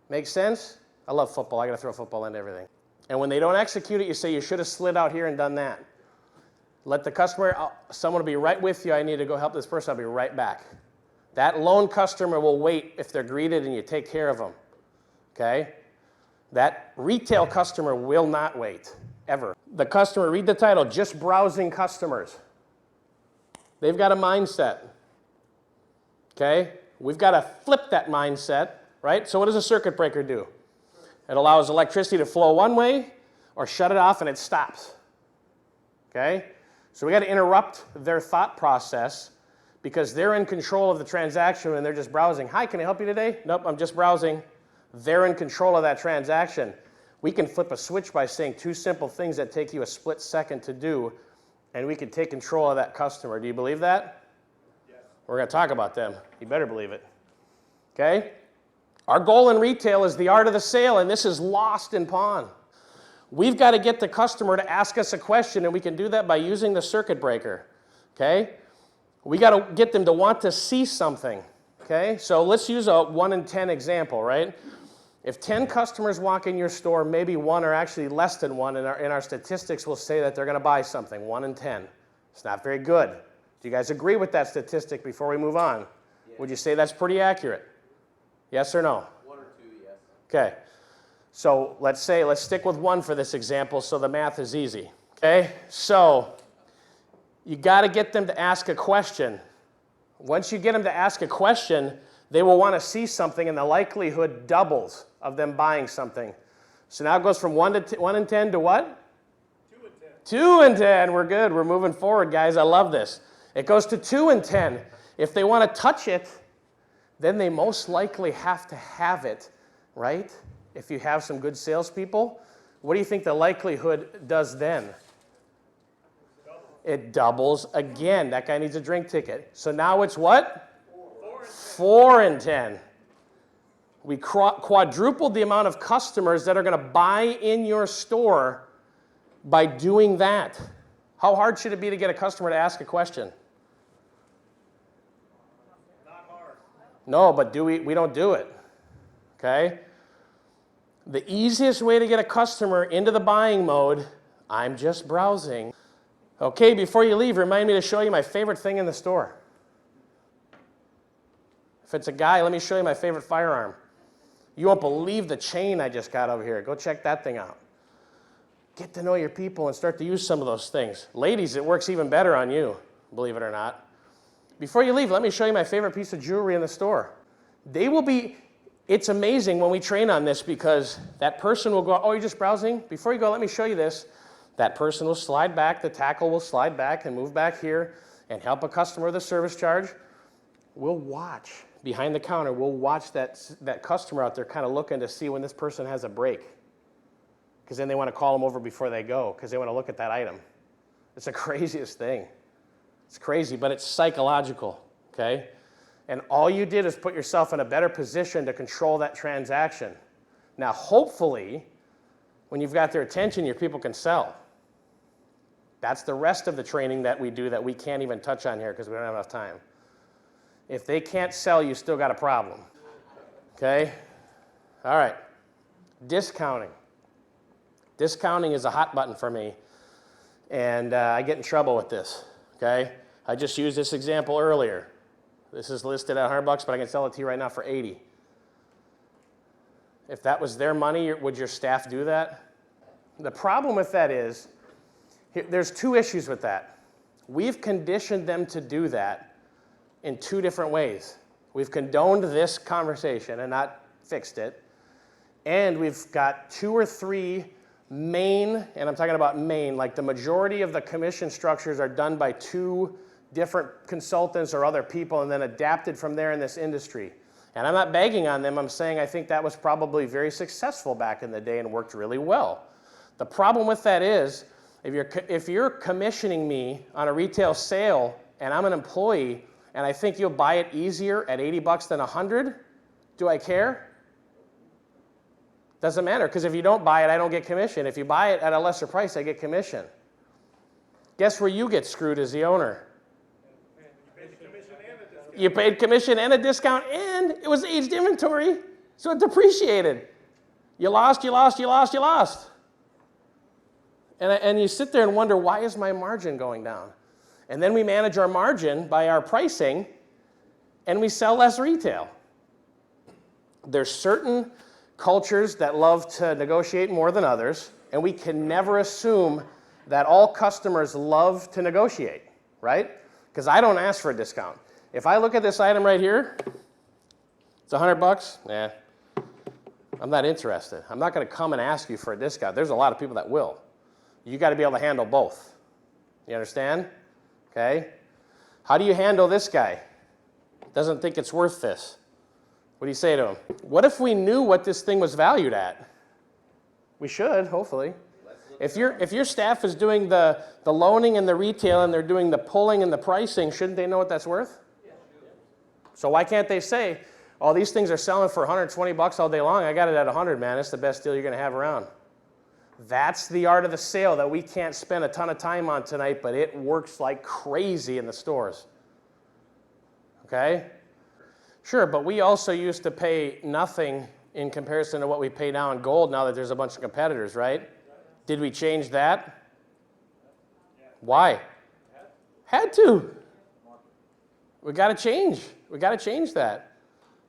Speaker 2: Make sense? I love football. I got to throw football into everything. And when they don't execute it, you say, you should have slid out here and done that. Let the customer, someone will be right with you. I need to go help this person. I'll be right back. That loan customer will wait if they're greeted and you take care of them. Okay? That retail customer will not wait, ever. The customer, read the title, Just Browsing Customers. They've got a mindset. Okay? We've got to flip that mindset, right? So what does a circuit breaker do? It allows electricity to flow one way or shut it off and it stops. Okay? So we got to interrupt their thought process because they're in control of the transaction and they're just browsing. Hi, can I help you today? Nope, I'm just browsing. They're in control of that transaction. We can flip a switch by saying 2 simple things that take you a split second to do, and we can take control of that customer. Do you believe that? Yes. We're going to talk about them. You better believe it. Okay? Our goal in retail is the art of the sale, and this is lost in pawn. We've got to get the customer to ask us a question, and we can do that by using the circuit breaker. Okay? We got to get them to want to see something. Okay? So let's use a 1 in 10 example, right? If 10 customers walk in your store, maybe 1 or actually less than 1, and our statistics will say that they're going to buy something, 1 in 10. It's not very good. Do you guys agree with that statistic before we move on? Yeah. Would you say that's pretty accurate? Yes or no?
Speaker 3: 1 or 2, yes.
Speaker 2: Okay. So let's stick with 1 for this example so the math is easy. Okay? So you got to get them to ask a question. Once you get them to ask a question, they will want to see something and the likelihood doubles of them buying something. So now it goes from 1 in 10 to what?
Speaker 4: 2 in 10.
Speaker 2: 2 in 10. We're good. We're moving forward, guys. I love this. It goes to 2 in 10. If they want to touch it, then they most likely have to have it, right? If you have some good salespeople, what do you think the likelihood does then? It doubles again. That guy needs a drink ticket. So now it's what? 4 in 10. We quadrupled the amount of customers that are going to buy in your store by doing that. How hard should it be to get a customer to ask a question? No, but we don't do it, okay? The easiest way to get a customer into the buying mode, I'm just browsing. Okay, before you leave, remind me to show you my favorite thing in the store. If it's a guy, let me show you my favorite firearm. You won't believe the chain I just got over here. Go check that thing out. Get to know your people and start to use some of those things. Ladies, it works even better on you, believe it or not. Before you leave, let me show you my favorite piece of jewelry in the store. It's amazing when we train on this because that person will go, oh, you're just browsing? Before you go, let me show you this. That person will slide back, the tackle will slide back and move back here and help a customer with a service charge. We'll watch behind the counter. We'll watch that customer out there kind of looking to see when this person has a break. Because then they want to call them over before they go because they want to look at that item. It's the craziest thing. It's crazy, but it's psychological, okay? And all you did is put yourself in a better position to control that transaction. Now, hopefully, when you've got their attention, your people can sell. That's the rest of the training that we do that we can't even touch on here because we don't have enough time. If they can't sell, you still got a problem. Okay? All right. Discounting. Discounting is a hot button for me, and I get in trouble with this. Okay? I just used this example earlier. This is listed at $100, but I can sell it to you right now for $80. If that was their money, would your staff do that? The problem with that is, there's two issues with that. We've conditioned them to do that in two different ways. We've condoned this conversation and not fixed it. And we've got 2 or 3 main, and I'm talking about main, like the majority of the commission structures are done by 2 different consultants or other people and then adapted from there in this industry. And I'm not bagging on them. I'm saying I think that was probably very successful back in the day and worked really well. The problem with that is, if you're commissioning me on a retail sale and I'm an employee and I think you'll buy it easier at $80 than $100, do I care? Doesn't matter, because if you don't buy it, I don't get commission. If you buy it at a lesser price, I get commission. Guess where you get screwed as the owner? You paid commission and a discount, and it was aged inventory, so it depreciated. You lost, you lost, you lost, you lost. And you sit there and wonder, why is my margin going down? And then we manage our margin by our pricing, and we sell less retail. There's certain cultures that love to negotiate more than others, and we can never assume that all customers love to negotiate, right? Because I don't ask for a discount. If I look at this item right here, it's $100, nah, I'm not interested. I'm not going to come and ask you for a discount. There's a lot of people that will. You got to be able to handle both. You understand? Okay? How do you handle this guy? Doesn't think it's worth this. What do you say to him? What if we knew what this thing was valued at? We should, hopefully. If your staff is doing the loaning and the retail and they're doing the pulling and the pricing, shouldn't they know what that's worth? So why can't they say, oh, these things are selling for $120 all day long. I got it at $100, man. It's the best deal you're going to have around. That's the art of the sale that we can't spend a ton of time on tonight, but it works like crazy in the stores. Okay? Sure, but we also used to pay nothing in comparison to what we pay now in gold now that there's a bunch of competitors, right? Did we change that? Why? Had to. We got to change. We got to change that.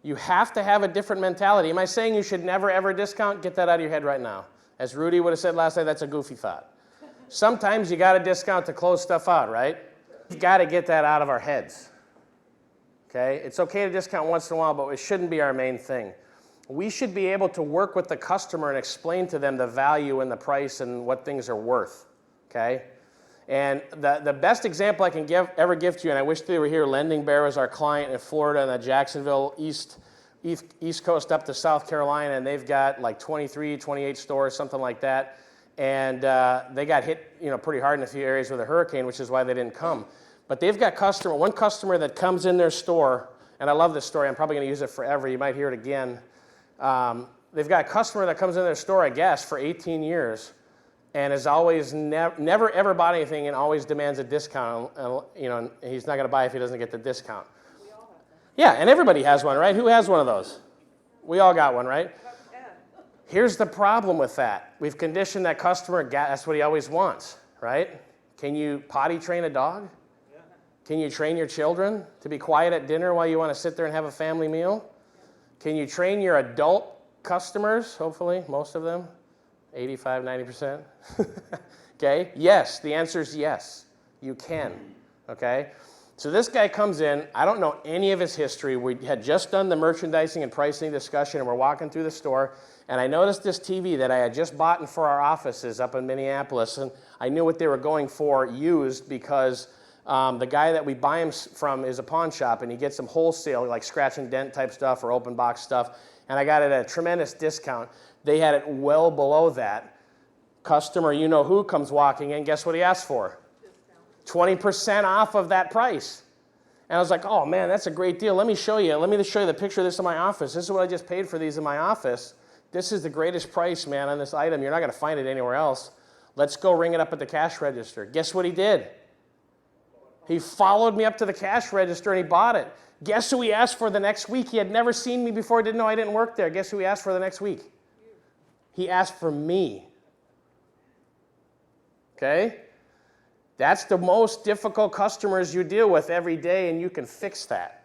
Speaker 2: You have to have a different mentality. Am I saying you should never ever discount? Get that out of your head right now. As Rudy would have said last night, that's a goofy thought. Sometimes you got to discount to close stuff out, right? We've got to get that out of our heads. Okay? It's okay to discount once in a while, but it shouldn't be our main thing. We should be able to work with the customer and explain to them the value and the price and what things are worth. Okay? And the best example I can ever give to you, and I wish they were here, Lending Bear was our client in Florida and the Jacksonville East Coast up to South Carolina, and they've got like 23, 28 stores, something like that. And they got hit, pretty hard in a few areas with a hurricane, which is why they didn't come. But they've got one customer that comes in their store, and I love this story. I'm probably going to use it forever. You might hear it again. They've got a customer that comes in their store, I guess, for 18 years, and has always never ever bought anything and always demands a discount. And he's not going to buy if he doesn't get the discount. Yeah, and everybody has one, right? Who has one of those? We all got one, right? Here's the problem with that. We've conditioned that customer, that's what he always wants, right? Can you potty train a dog? Can you train your children to be quiet at dinner while you want to sit there and have a family meal? Can you train your adult customers, hopefully, most of them, 85, 90%? Okay, yes, the answer is yes, you can, okay? So this guy comes in, I don't know any of his history. We had just done the merchandising and pricing discussion, and we're walking through the store, and I noticed this TV that I had just bought for our offices up in Minneapolis, and I knew what they were going for used because the guy that we buy them from is a pawn shop, and he gets them wholesale, like scratch and dent type stuff or open box stuff, and I got it at a tremendous discount. They had it well below that. Customer, who comes walking in, guess what he asked for? 20% off of that price. And I was like, oh man, that's a great deal. Let me show you the picture of this in my office. This is what I just paid for these in my office. This is the greatest price, man, on this item. You're not going to find it anywhere else. Let's go ring it up at the cash register. Guess what he did? He followed me up to the cash register and he bought it. Guess who he asked for the next week? He had never seen me before, didn't know I didn't work there. Guess who he asked for the next week? He asked for me. Okay? That's the most difficult customers you deal with every day, and you can fix that.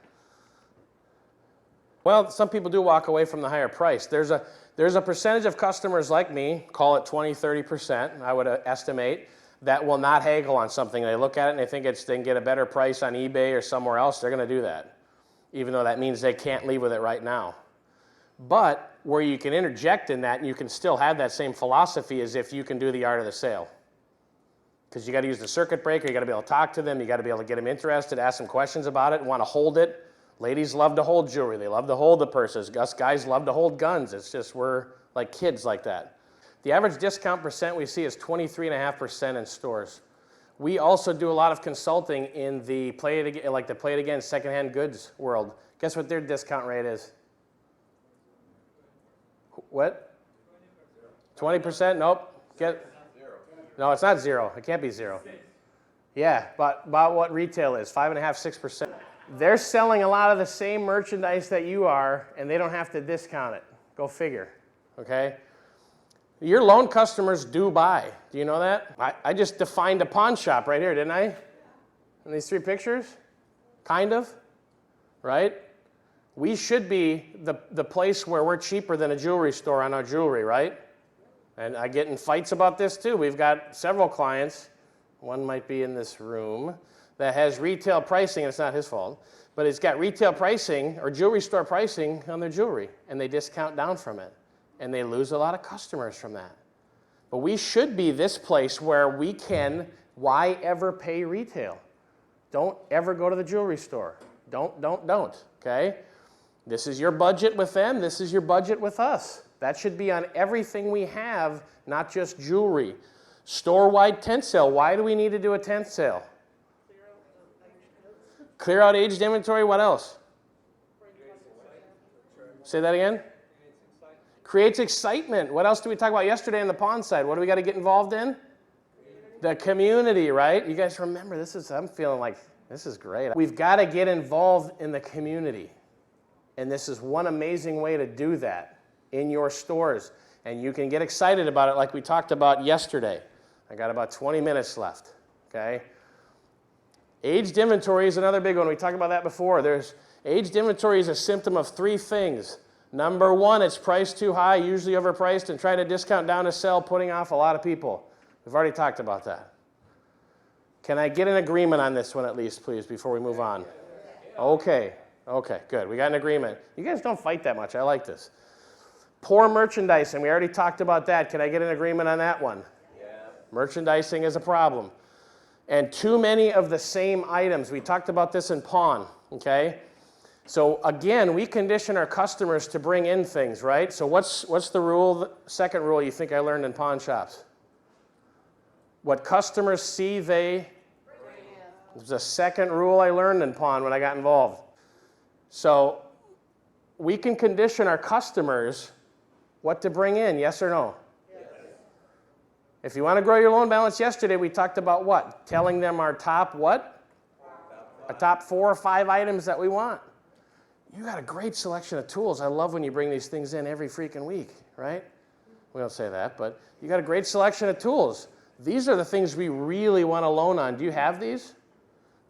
Speaker 2: Well, some people do walk away from the higher price. There's a percentage of customers like me, call it 20, 30%, I would estimate, that will not haggle on something. They look at it and they think they can get a better price on eBay or somewhere else. They're going to do that, even though that means they can't leave with it right now. But where you can interject in that and you can still have that same philosophy is if you can do the art of the sale. Because you got to use the circuit breaker, you got to be able to talk to them, you got to be able to get them interested, ask them questions about it, want to hold it. Ladies love to hold jewelry, they love to hold the purses. Us guys love to hold guns. It's just we're like kids like that. The average discount percent we see is 23.5% in stores. We also do a lot of consulting in the play it again secondhand goods world. Guess what their discount rate is? What? 20%? Nope. No, it's not zero. It can't be zero. Yeah, but about what retail is, 5.5%, 6%. They're selling a lot of the same merchandise that you are, and they don't have to discount it. Go figure, okay? Your loan customers do buy. Do you know that? I just defined a pawn shop right here, didn't I? In these 3 pictures? Kind of, right? We should be the place where we're cheaper than a jewelry store on our jewelry, right? And I get in fights about this too. We've got several clients, one might be in this room, that has retail pricing, and it's not his fault, but it's got retail pricing or jewelry store pricing on their jewelry, and they discount down from it. And they lose a lot of customers from that. But we should be this place where we can, why ever pay retail? Don't ever go to the jewelry store. Don't, okay? This is your budget with them, this is your budget with us. That should be on everything we have, not just jewelry. Store-wide tent sale, why do we need to do a tent sale? Clear out aged inventory, what else? Say that again? Creates excitement. What else did we talk about yesterday on the pawn side? What do we got to get involved in? The community, right? You guys remember, I'm feeling like this is great. We've got to get involved in the community. And this is one amazing way to do that in your stores. And you can get excited about it like we talked about yesterday. I got about 20 minutes left, okay? Aged inventory is another big one. We talked about that before. Aged inventory is a symptom of 3 things. Number 1, it's priced too high, usually overpriced, and trying to discount down to sell, putting off a lot of people. We've already talked about that. Can I get an agreement on this one at least, please, before we move on? Okay, good. We got an agreement. You guys don't fight that much. I like this. Poor merchandising. We already talked about that. Can I get an agreement on that one? Yeah. Merchandising is a problem. And too many of the same items. We talked about this in pawn, okay? So again, we condition our customers to bring in things, right? So what's the rule, second rule you think I learned in pawn shops? What customers see, they bring in. It was the second rule I learned in pawn when I got involved. So we can condition our customers what to bring in, yes or no? Yes. If you want to grow your loan balance, yesterday we talked about what? Telling them our top what? Our top 4 or 5 items that we want. You got a great selection of tools. I love when you bring these things in every freaking week, right? We don't say that, but you got a great selection of tools. These are the things we really want to loan on. Do you have these?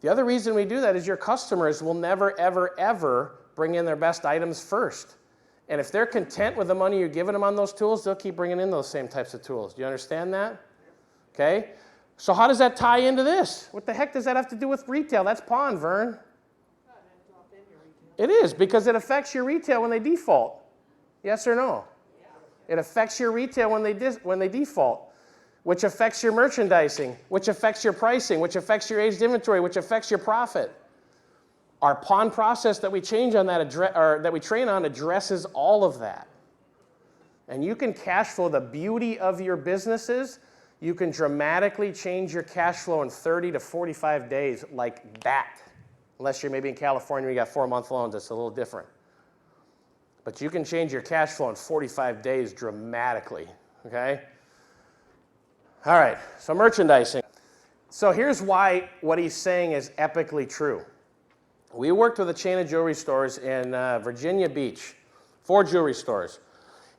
Speaker 2: The other reason we do that is your customers will never, ever, ever bring in their best items first. And if they're content with the money you're giving them on those tools, they'll keep bringing in those same types of tools. Do you understand that? Okay? So how does that tie into this? What the heck does that have to do with retail? That's pawn, Vern. It is, because it affects your retail when they default. Yes or no? It affects your retail when they default, which affects your merchandising, which affects your pricing, which affects your aged inventory, which affects your profit. Our pawn process that we change on that we train on addresses all of that. And you can cash flow. The beauty of your businesses, you can dramatically change your cash flow in 30 to 45 days like that. Unless you're maybe in California, you got 4-month loans, it's a little different. But you can change your cash flow in 45 days dramatically, okay? All right, so merchandising. So here's why what he's saying is epically true. We worked with a chain of jewelry stores in Virginia Beach, 4 jewelry stores,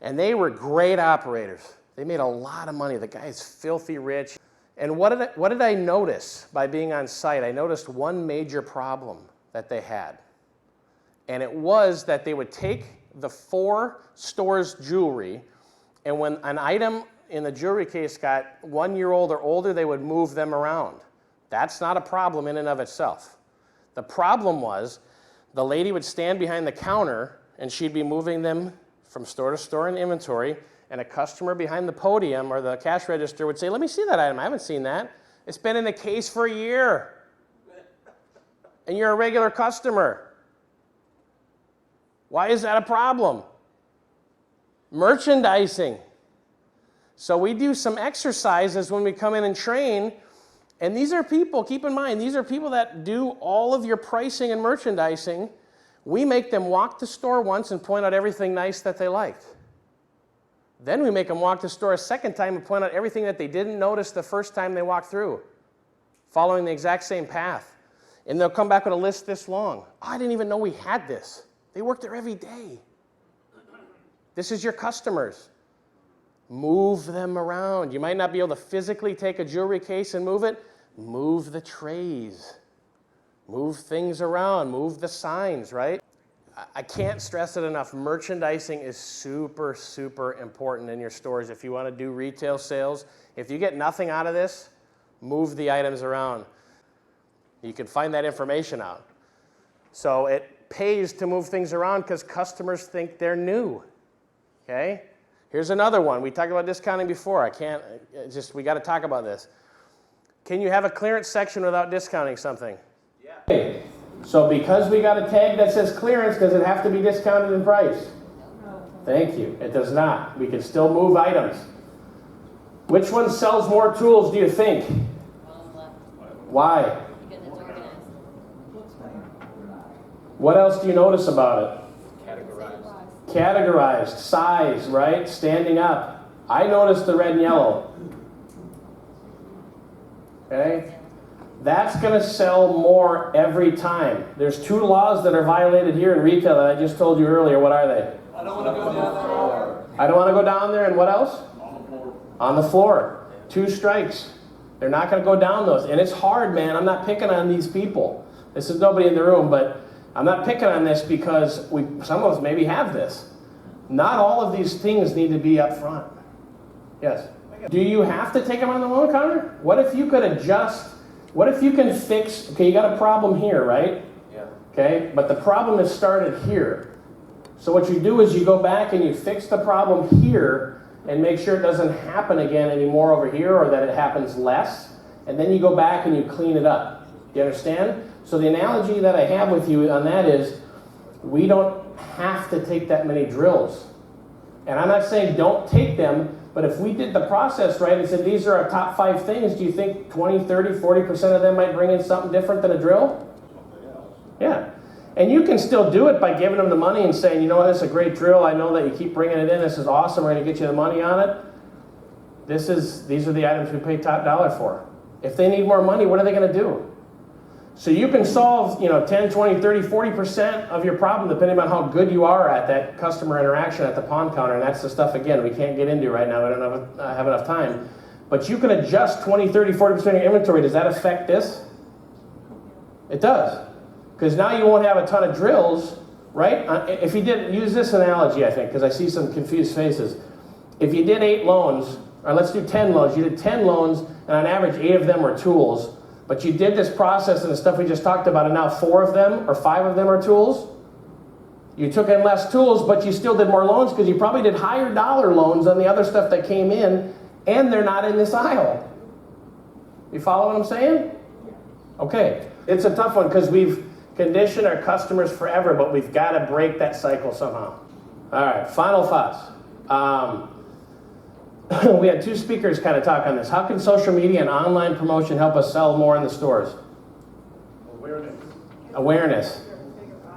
Speaker 2: and they were great operators. They made a lot of money. The guy's filthy rich. And what did I notice by being on site? I noticed one major problem that they had. And it was that they would take the 4 stores' jewelry, and when an item in the jewelry case got 1 year old or older, they would move them around. That's not a problem in and of itself. The problem was the lady would stand behind the counter and she'd be moving them from store to store in inventory, and a customer behind the podium or the cash register would say, let me see that item. I haven't seen that. It's been in the case for a year. And you're a regular customer. Why is that a problem? Merchandising. So we do some exercises when we come in and train, and these are people, keep in mind, these are people that do all of your pricing and merchandising. We make them walk the store once and point out everything nice that they liked. Then we make them walk the store a second time and point out everything that they didn't notice the first time they walked through, following the exact same path. And they'll come back with a list this long. Oh, I didn't even know we had this. They work there every day. This is your customers. Move them around. You might not be able to physically take a jewelry case and move it. Move the trays. Move things around. Move the signs, right? I can't stress it enough. Merchandising is super, super important in your stores. If you want to do retail sales, if you get nothing out of this, move the items around. You can find that information out. So it pays to move things around because customers think they're new. Okay? Here's another one. We talked about discounting before. We got to talk about this. Can you have a clearance section without discounting something? Yeah. Okay. So because we got a tag that says clearance, does it have to be discounted in price? No. Thank you. It does not. We can still move items. Which one sells more tools, do you think? Why?
Speaker 5: Because it's organized.
Speaker 2: What else do you notice about it? Categorized, size, right? Standing up. I noticed the red and yellow. Okay? That's going to sell more every time. There's 2 laws that are violated here in retail that I just told you earlier. What are they?
Speaker 4: I don't want to go down there.
Speaker 2: I don't want to go down there, and what else?
Speaker 4: On the floor.
Speaker 2: On the floor. 2 strikes. They're not going to go down those. And it's hard, man. I'm not picking on these people. This is nobody in the room, but I'm not picking on this because some of us maybe have this. Not all of these things need to be up front. Yes? Do you have to take them on the loan counter? What if you could adjust? What if you can fix, okay, you got a problem here, right?
Speaker 3: Yeah.
Speaker 2: Okay, but the problem is started here. So what you do is you go back and you fix the problem here and make sure it doesn't happen again anymore over here, or that it happens less, and then you go back and you clean it up. You understand? So the analogy that I have with you on that is, we don't have to take that many drills. And I'm not saying don't take them, but if we did the process right and said these are our top 5 things, do you think 20, 30, 40% of them might bring in something different than a drill? Yeah. And you can still do it by giving them the money and saying, you know what, this is a great drill. I know that you keep bringing it in. This is awesome. We're going to get you the money on it. These are the items we pay top dollar for. If they need more money, what are they going to do? So you can solve, 10, 20, 30, 40% of your problem depending on how good you are at that customer interaction at the pawn counter. And that's the stuff, again, we can't get into right now. I don't have enough time. But you can adjust 20, 30, 40% of your inventory. Does that affect this? It does. Because now you won't have a ton of drills, right? If you did, use this analogy, I think, because I see some confused faces. If you did 8 loans, or let's do 10 loans. You did 10 loans, and on average, 8 of them were tools. But you did this process and the stuff we just talked about, and now 4 of them or 5 of them are tools. You took in less tools, but you still did more loans because you probably did higher dollar loans on the other stuff that came in, and they're not in this aisle. You follow what I'm saying? Okay. It's a tough one because we've conditioned our customers forever, but we've got to break that cycle somehow. All right, final thoughts. We had 2 speakers kind of talk on this. How can social media and online promotion help us sell more in the stores? Awareness.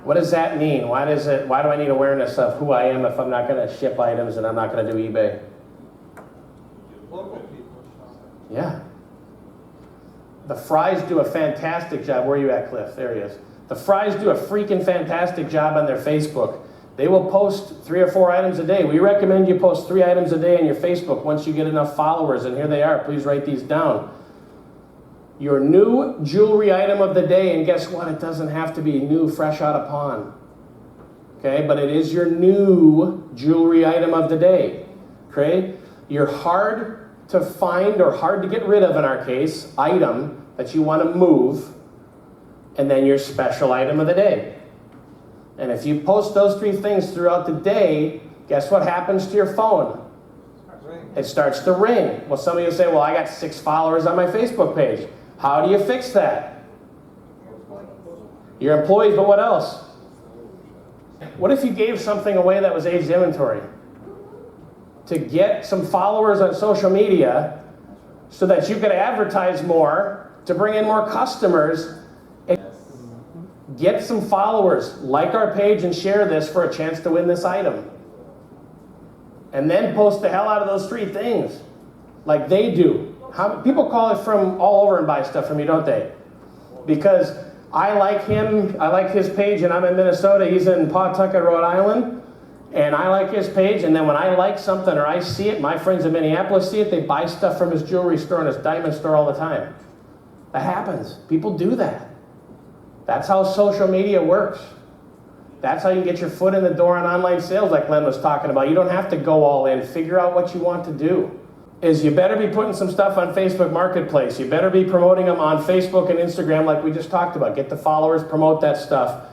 Speaker 2: What does that mean? Why do I need awareness of who I am if I'm not going to ship items and I'm not going to do eBay? Yeah. The Fries do a fantastic job. Where are you at, Cliff? There he is. The Fries do a freaking fantastic job on their Facebook. They will post 3 or 4 items a day. We recommend you post 3 items a day on your Facebook once you get enough followers, and here they are. Please write these down. Your new jewelry item of the day, and guess what? It doesn't have to be new, fresh out of pawn. Okay, but it is your new jewelry item of the day. Okay, your hard to find or hard to get rid of, in our case, item that you want to move, and then your special item of the day. And if you post those 3 things throughout the day, guess what happens to your phone? It starts to ring. Well, some of you say, well, I got 6 followers on my Facebook page. How do you fix that? Your employees, but what else? What if you gave something away that was aged inventory? To get some followers on social media so that you could advertise more, to bring in more customers, and get some followers, like our page and share this for a chance to win this item. And then post the hell out of those 3 things, like they do. People call it from all over and buy stuff from you, don't they? Because I like him, I like his page, and I'm in Minnesota, he's in Pawtucket, Rhode Island, and I like his page, and then when I like something or I see it, my friends in Minneapolis see it, they buy stuff from his jewelry store and his diamond store all the time. That happens. People do that. That's how social media works. That's how you get your foot in the door on online sales, like Len was talking about. You don't have to go all in. Figure out what you want to do. Is you better be putting some stuff on Facebook Marketplace. You better be promoting them on Facebook and Instagram like we just talked about. Get the followers, promote that stuff.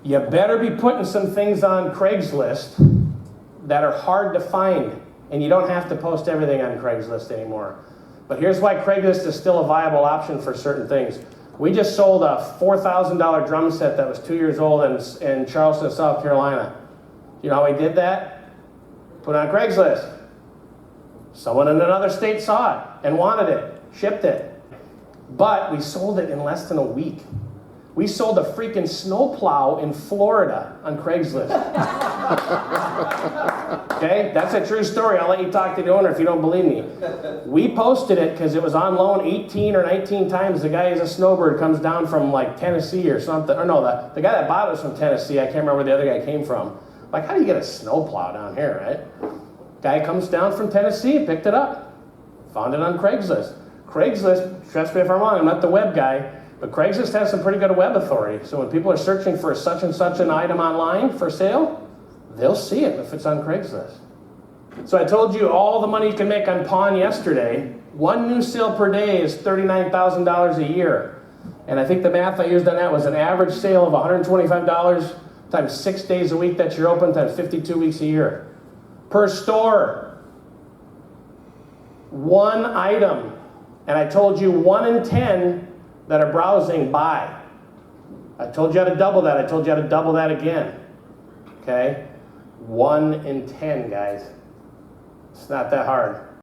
Speaker 2: You better be putting some things on Craigslist that are hard to find. And you don't have to post everything on Craigslist anymore. But here's why Craigslist is still a viable option for certain things. We just sold a $4,000 drum set that was 2 years old in Charleston, South Carolina. You know how we did that? Put it on Craigslist. Someone in another state saw it and wanted it, shipped it. But we sold it in less than a week. We sold a freaking snowplow in Florida on Craigslist. Okay, that's a true story. I'll let you talk to the owner if you don't believe me. We posted it because it was on loan 18 or 19 times. The guy is a snowbird, comes down from like Tennessee or something. Or no, the guy that bought it was from Tennessee. I can't remember where the other guy came from. Like, how do you get a snowplow down here, right? Guy comes down from Tennessee, picked it up, found it on Craigslist. Craigslist, trust me if I'm wrong, I'm not the web guy, but Craigslist has some pretty good web authority. So when people are searching for such and such an item online for sale, they'll see it if it's on Craigslist. So I told you all the money you can make on pawn yesterday. 1 new sale per day is $39,000 a year. And I think the math I used on that was an average sale of $125 times 6 days a week that you're open times 52 weeks a year. Per store, 1 item. And I told you 1 in 10 that are browsing buy. I told you how to double that. I told you how to double that again. Okay? 1 in 10, guys. It's not that hard.